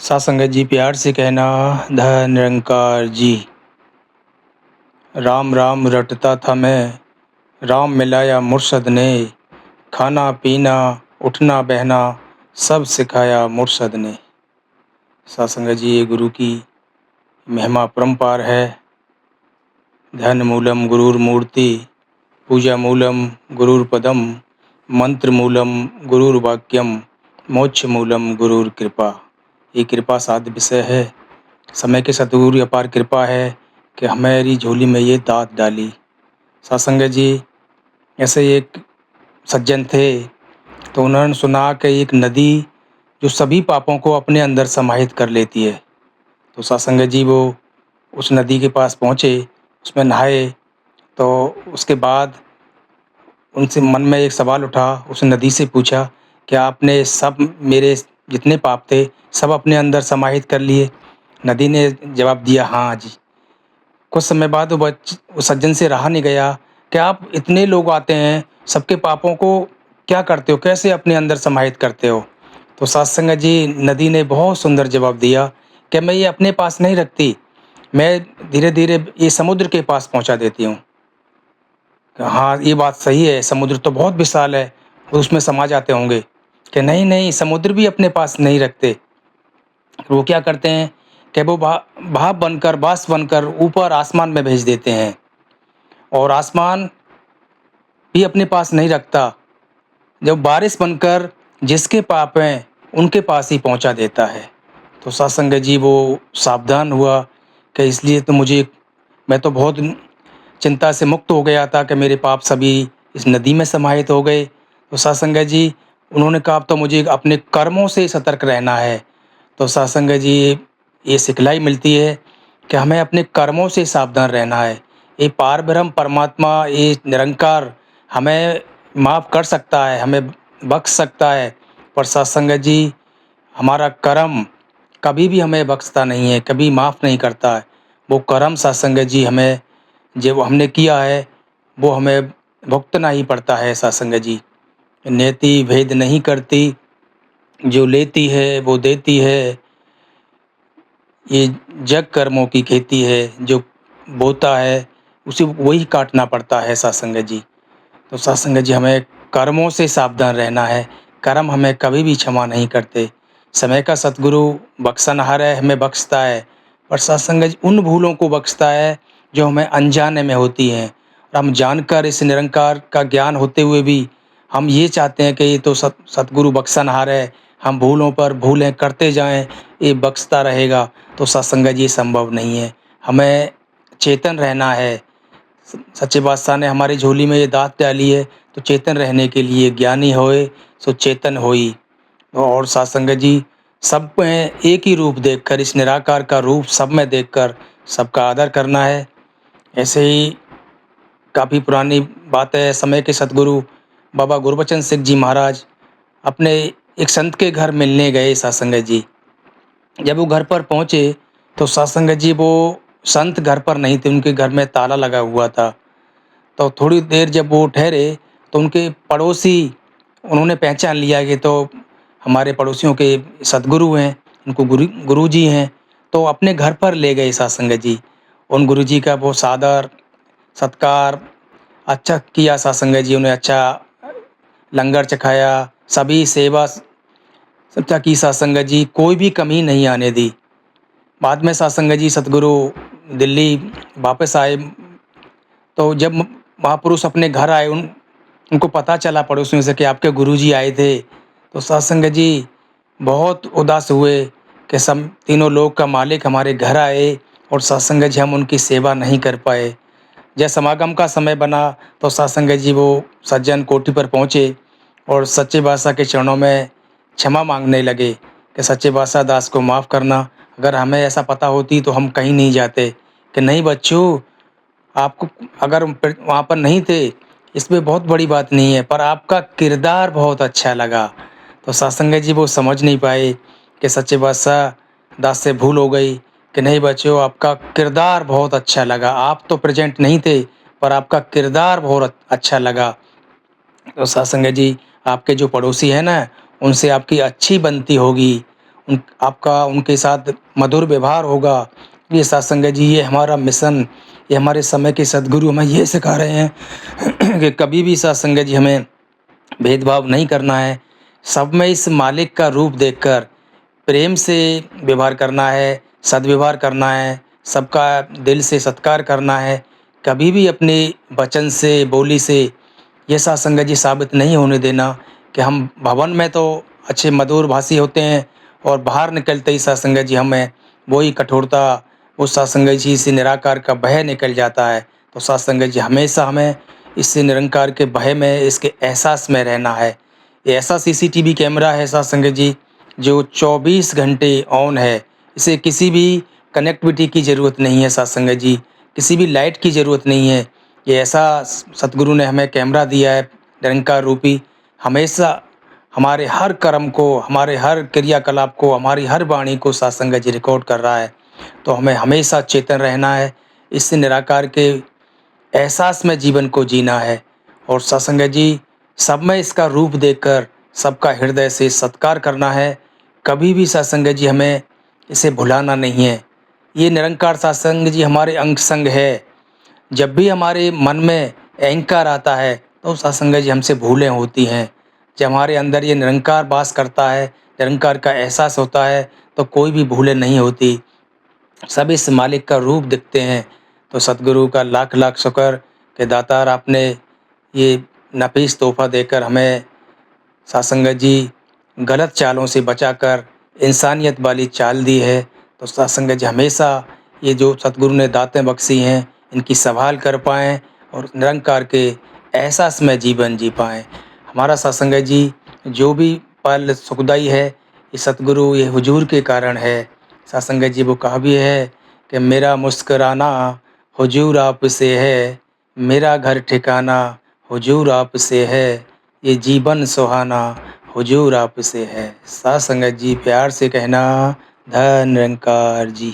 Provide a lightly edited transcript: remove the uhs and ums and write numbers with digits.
सासंगत जी प्यार से कहना। धन निरंकार जी। राम राम रटता था मैं, राम मिलाया मुर्शद ने। खाना पीना उठना बहना सब सिखाया मुर्शद ने। सासंगत जी, ये गुरु की महिमा अपरंपार है। धन मूलम गुरुर मूर्ति, पूजा मूलम गुरुर पदम, मंत्र मूलम गुरुर वाक्यम, मोक्ष मूलम गुरुर कृपा। ये कृपा साध्य विषय है। समय के सतगुरु की अपार कृपा है कि हमारी झोली में ये दात डाली। सासंगत जी, ऐसे एक सज्जन थे तो उन्होंने सुना कि एक नदी जो सभी पापों को अपने अंदर समाहित कर लेती है। तो सासंगत जी वो उस नदी के पास पहुँचे, उसमें नहाए। तो उसके बाद उनसे मन में एक सवाल उठा, उस नदी से पूछा कि आपने सब मेरे जितने पाप थे सब अपने अंदर समाहित कर लिए? नदी ने जवाब दिया, हाँ जी। कुछ समय बाद वो सज्जन से रहा नहीं गया कि आप इतने लोग आते हैं, सबके पापों को क्या करते हो, कैसे अपने अंदर समाहित करते हो? तो सत्संगत जी, नदी ने बहुत सुंदर जवाब दिया कि मैं ये अपने पास नहीं रखती, मैं धीरे धीरे ये समुद्र के पास पहुंचा देती हूँ। हाँ, ये बात सही है, समुद्र तो बहुत विशाल है, उसमें समा जाते होंगे। कि नहीं नहीं, समुद्र भी अपने पास नहीं रखते। वो क्या करते हैं कि वो भाप बनकर, बाष्प बनकर ऊपर आसमान में भेज देते हैं, और आसमान भी अपने पास नहीं रखता। जब बारिश बनकर जिसके पाप हैं उनके पास ही पहुंचा देता है। तो सत्संग जी वो सावधान हुआ कि इसलिए तो मैं तो बहुत चिंता से मुक्त हो गया था कि मेरे पाप सभी इस नदी में समाहित हो गए। तो सत्संग जी उन्होंने कहा, अब तो मुझे अपने कर्मों से सतर्क रहना है। तो सत्संग जी ये सिखलाई मिलती है कि हमें अपने कर्मों से सावधान रहना है। ये पार ब्रह्म परमात्मा, ये निरंकार हमें माफ़ कर सकता है, हमें बख्श सकता है, पर सत्संग जी हमारा कर्म कभी भी हमें बख्शता नहीं है, कभी माफ़ नहीं करता है। वो कर्म सत्संग जी हमें जो हमने किया है वो हमें भुगतना ही पड़ता है। सत्संग जी, नेति भेद नहीं करती, जो लेती है वो देती है, ये जग कर्मों की खेती है, जो बोता है उसे वही काटना पड़ता है। सत्संग जी, तो सत्संग जी हमें कर्मों से सावधान रहना है। कर्म हमें कभी भी क्षमा नहीं करते। समय का सतगुरु बख्शनहार है, हमें बख्शता है, पर सत्संग जी उन भूलों को बख्शता है जो हमें अनजाने में होती हैं। और हम जानकर इस निरंकार का ज्ञान होते हुए भी हम ये चाहते हैं कि ये तो सतगुरु बख्शनहार है, हम भूलों पर भूलें करते जाएं, ये बख्शता रहेगा। तो सत्संग जी संभव नहीं है। हमें चेतन रहना है। सच्चे बादशाह ने हमारी झोली में ये दात डाली है, तो चेतन रहने के लिए ज्ञानी होए सो चेतन होई। और सत्संग जी सब में एक ही रूप देखकर, इस निराकार का रूप सब में देखकर सबका आदर करना है। ऐसे ही काफ़ी पुरानी बात है, समय के सतगुरु बाबा गुरबचन सिंह जी महाराज अपने एक संत के घर मिलने गए। सत्संग जी जब वो घर पर पहुँचे तो सत्संग जी वो संत घर पर नहीं थे, उनके घर में ताला लगा हुआ था। तो थोड़ी देर जब वो ठहरे तो उनके पड़ोसी उन्होंने पहचान लिया कि तो हमारे पड़ोसियों के सतगुरु हैं, उनको गुरु जी हैं। तो अपने घर पर ले गए सत्संग जी। उन गुरु जी का वो सादर सत्कार अच्छा किया। सत्संग जी उन्हें अच्छा लंगर चखाया, सभी सेवा अच्छा की। सत्संग जी कोई भी कमी नहीं आने दी। बाद में सत्संग जी सतगुरु दिल्ली वापस आए, तो जब महापुरुष अपने घर आए, उनको पता चला पड़ोसियों से कि आपके गुरुजी आए थे। तो सत्संग जी बहुत उदास हुए कि सब तीनों लोक का मालिक हमारे घर आए और सत्संग जी हम उनकी सेवा नहीं कर पाए। जब समागम का समय बना तो सत्संग जी वो सज्जन कोठी पर पहुँचे और सच्चे बादशाह के चरणों में क्षमा मांगने लगे कि सच्चे बादशाह दास को माफ़ करना, अगर हमें ऐसा पता होती तो हम कहीं नहीं जाते। कि नहीं बच्चों, आपको अगर वहाँ पर नहीं थे इसमें बहुत बड़ी बात नहीं है, पर आपका किरदार बहुत अच्छा लगा। तो सत्संग जी वो समझ नहीं पाए कि सच्चे बादशाह दास से भूल हो गई। कि नहीं बच्चों, आपका किरदार बहुत अच्छा लगा, आप तो प्रेजेंट नहीं थे पर आपका किरदार बहुत अच्छा लगा। तो सत्संग जी आपके जो पड़ोसी हैं ना, उनसे आपकी अच्छी बनती होगी, आपका उनके साथ मधुर व्यवहार होगा। ये साथ संगत जी, ये हमारा मिशन, ये हमारे समय के सद्गुरु हमें ये सिखा रहे हैं कि कभी भी साथ संगत जी हमें भेदभाव नहीं करना है। सब में इस मालिक का रूप देखकर प्रेम से व्यवहार करना है, सद्व्यवहार करना है, सबका दिल से सत्कार करना है। कभी भी अपने वचन से, बोली से ये सात संगत जी साबित नहीं होने देना कि हम भवन में तो अच्छे मधुर भाषी होते हैं और बाहर निकलते ही सात संगत जी हमें वही कठोरता, उस सात संगत जी से निराकार का भय निकल जाता है। तो सात संगत जी हमेशा हमें इससे निरंकार के भय में, इसके एहसास में रहना है। ये ऐसा सीसीटीवी कैमरा है सात संगत जी जो 24 घंटे ऑन है। इसे किसी भी कनेक्टिविटी की ज़रूरत नहीं है सात संगत जी, किसी भी लाइट की ज़रूरत नहीं है। ये ऐसा सतगुरु ने हमें कैमरा दिया है निरंकार रूपी, हमेशा हमारे हर कर्म को, हमारे हर क्रियाकलाप को, हमारी हर वाणी को सात संगत जी रिकॉर्ड कर रहा है। तो हमें हमेशा चेतन रहना है, इससे निराकार के एहसास में जीवन को जीना है। और सत्संग जी, सब में इसका रूप देखकर सबका हृदय से सत्कार करना है। कभी भी सत्संग जी हमें इसे भुलाना नहीं है। ये निरंकार सत्संग जी हमारे अंग संग है। जब भी हमारे मन में अहंकार आता है तो सत्संग जी हमसे भूलें होती हैं। जब हमारे अंदर ये निरंकार वास करता है, निरंकार का एहसास होता है, तो कोई भी भूलें नहीं होती। सब इस मालिक का रूप दिखते हैं। तो सतगुरु का लाख लाख शुक्र कि दातार आपने ये नफीस तोहफ़ा देकर हमें सत्संगत जी गलत चालों से बचाकर इंसानियत वाली चाल दी है। तो सत्संगत जी हमेशा ये जो सतगुरु ने दातें बख्शी हैं इनकी संभाल कर पाएँ और निरंकार के एहसास में जीवन जी पाएँ। हमारा सत्संगत जी जो भी पल सुखदाई है, ये सतगुरु, ये हुजूर के कारण है। सत्संगत जी वो कहा भी है कि मेरा मुस्कुराना हुजूर आप से है, मेरा घर ठिकाना हुजूर आप से है, ये जीवन सुहाना हुजूर आप से है। साथ संगत जी प्यार से कहना, धन निरंकार जी।